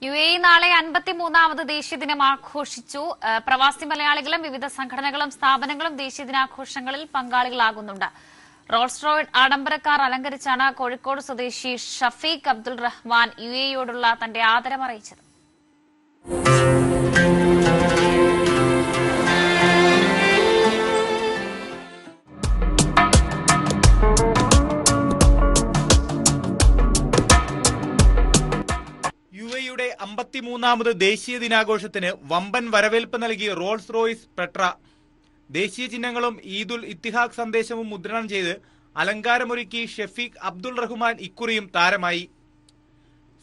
UAE നാളെ 53ാമത് ദേശീയ ദിനം ആഘോഷിച്ചു. പ്രവാസി മലയാളികളും വിവിധ സംഘടനകളും സ്ഥാപനങ്ങളും ദേശീയ ദിനാഘോഷങ്ങളിൽ പങ്കാളികളാകുന്നുണ്ട്. റോൾസ് റോയ്സ് ആഡംബര കാർ അലങ്കരിച്ചാണ് കോഴിക്കോട് സ്വദേശി ഷഫീഖ് അബ്ദുൾ റഹ്മാൻ UAEയോടുള്ള തന്റെ ആദരം അറിയിച്ചത്. UAEയുടെ 53ാമത് ദേശീയ ദിനാഘോഷത്തിന് വമ്പൻ വരവേൽപ്പ് നൽകി റോൾസ് റോയ്സ് പെട്ര. ദേശീയ ചിഹ്നങ്ങളും ഈദുൽ ഇത്തിഹാദ് സന്ദേശവും മുദ്രണം ചെയ്ത് അലങ്കാരമൊരുക്കി ഷഫീഖ് അബ്ദുൾ റഹ്മാൻ ഇക്കുറിയും താരമായി.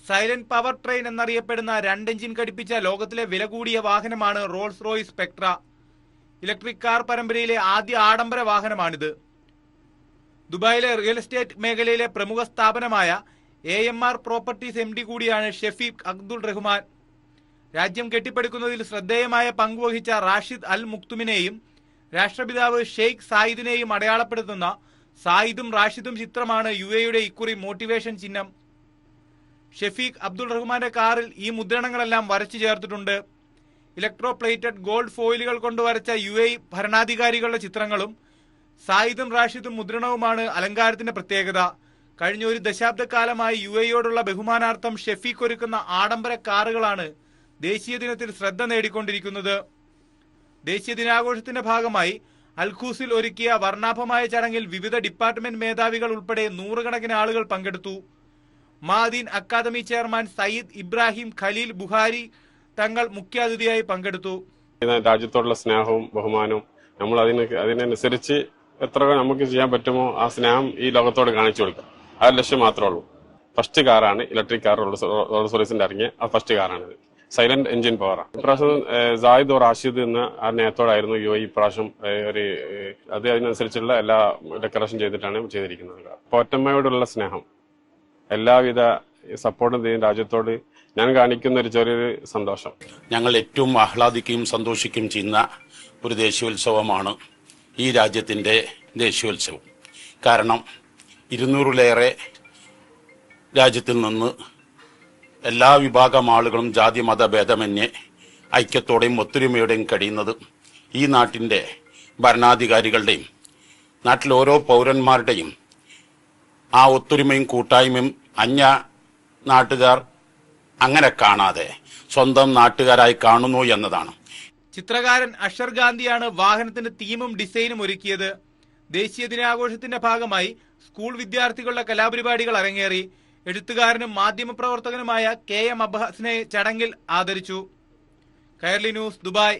സൈലന്റ് പവർ ട്രെയിൻ എന്നറിയപ്പെടുന്ന 2 എഞ്ചിൻ ഘടിപ്പിച്ച ലോകത്തിലെ വില കൂടിയ വാഹനമാണ് റോൾസ് റോയ്സ് പെട്ര. ഇലക്ട്രിക് കാർ പരമ്പരയിലെ ആദ്യ ആഡംബര വാഹനമാണിത്. ദുബായിലെ റിയൽ എസ്റ്റേറ്റ് മേഖലയിലെ പ്രമുഖ സ്ഥാപനമായ AMR പ്രോപ്പർട്ടീസ് MD കൂടിയാണ് ഷഫീഖ് അബ്ദുൾ റഹ്മാൻ. രാജ്യം കെട്ടിപ്പടുക്കുന്നതിൽ ശ്രദ്ധേയമായ പങ്കുവഹിച്ച റാഷിദ് അൽ മുക്തുമിനെയും രാഷ്ട്രപിതാവ് ഷെയ്ഖ് സായിദിനെയും അടയാളപ്പെടുത്തുന്ന സായിദും റാഷിദും ചിത്രമാണ് UAEയുടെ ഇക്കുറി മോട്ടിവേഷൻ ചിഹ്നം. ഷഫീഖ് അബ്ദുൾ റഹ്മാന്റെ കാറിൽ ഈ മുദ്രണങ്ങളെല്ലാം വരച്ചു ചേർത്തിട്ടുണ്ട്. ഇലക്ട്രോ പ്ലേറ്റഡ് ഗോൾഡ് ഫോയിലുകൾ കൊണ്ട് വരച്ച UAE ഭരണാധികാരികളുടെ ചിത്രങ്ങളും സായിദും റാഷിദും മുദ്രണവുമാണ് അലങ്കാരത്തിന്റെ പ്രത്യേകത. കഴിഞ്ഞ ഒരു ദശാബ്ദക്കാലമായി UAEയോടുള്ള ബഹുമാനാർത്ഥം ഷഫീഖ് ഒരുക്കുന്ന ആഡംബര കാറുകളാണ് ദേശീയ ദിനത്തിൽ ശ്രദ്ധ നേടിക്കൊണ്ടിരിക്കുന്നത്. ദേശീയ ദിനാഘോഷത്തിന്റെ ഭാഗമായി അൽഖൂസിൽ ഒരുക്കിയ വർണ്ണാഭമായ ചടങ്ങിൽ വിവിധ ഡിപ്പാർട്ട്മെന്റ് മേധാവികൾ ഉൾപ്പെടെ നൂറുകണക്കിന് ആളുകൾ പങ്കെടുത്തു. മാദീൻ അക്കാദമി ചെയർമാൻ സയ്യിദ് ഇബ്രാഹിം ഖലീൽ ബുഹാരി തങ്ങൾ മുഖ്യാതിഥിയായി പങ്കെടുത്തു. രാജ്യത്തോടുള്ള സ്നേഹവും ബഹുമാനവും നമ്മൾ അതിനനുസരിച്ച് എത്ര നമുക്ക് ചെയ്യാൻ പറ്റുമോ ആ സ്നേഹം ഈ ലോകത്തോട് കാണിച്ചു കൊടുക്കാം. ആ ലക്ഷ്യം മാത്രമേ ഉള്ളൂ. ഫസ്റ്റ് കാറാണ് ഇലക്ട്രിക് കാർ റോൾസ് റോയ്സിന്റെ ഇറങ്ങിയ ആ ഫസ്റ്റ് കാറാണിത്. സൈലന്റ് എഞ്ചിൻ പവറാണ്. ഇപ്രാവശ്യം സായിദ് ഓർ റാഷിദ് എന്ന ആ നേരത്തോടായിരുന്നു UAE ഇപ്രാവശ്യം അതിനനുസരിച്ചുള്ള എല്ലാ ഡെക്കറേഷൻ ചെയ്തിട്ടാണ് ചെയ്തിരിക്കുന്നത്. പോറ്റമ്മയോടുള്ള സ്നേഹം, എല്ലാവിധ സപ്പോർട്ടും ചെയ്യും രാജ്യത്തോട് ഞാൻ കാണിക്കുന്ന ഒരു ചെറിയൊരു സന്തോഷം. ഞങ്ങൾ ഏറ്റവും ആഹ്ലാദിക്കുകയും സന്തോഷിക്കുകയും ചെയ്യുന്ന ഒരു ദേശീയോത്സവമാണ് ഈ രാജ്യത്തിന്റെ ദേശീയോത്സവം. കാരണം 200-ലേറെ രാജ്യത്തിൽ നിന്ന് എല്ലാ വിഭാഗം ആളുകളും ജാതി മത ഭേദമന്യേ ഐക്യത്തോടെയും ഒത്തൊരുമയോടെയും കഴിയുന്നത് ഈ നാട്ടിന്റെ ഭരണാധികാരികളുടെയും നാട്ടിലെ ഓരോ പൗരന്മാരുടെയും ആ ഒത്തൊരുമയും കൂട്ടായ്മയും അന്യ നാട്ടുകാർ അങ്ങനെ കാണാതെ സ്വന്തം നാട്ടുകാരായി കാണുന്നു എന്നതാണ്. ചിത്രകാരൻ അഷർ ഗാന്ധിയാണ് വാഹനത്തിന്റെ തീമും ഡിസൈനും ഒരുക്കിയത്. ദേശീയ ദിനാഘോഷത്തിന്റെ ഭാഗമായി സ്കൂൾ വിദ്യാർത്ഥികളുടെ കലാപരിപാടികൾ അരങ്ങേറി. എഴുത്തുകാരനും മാധ്യമപ്രവർത്തകനുമായ KM അബ്ബാസിനെ ചടങ്ങിൽ ആദരിച്ചു. Kairali news, Dubai.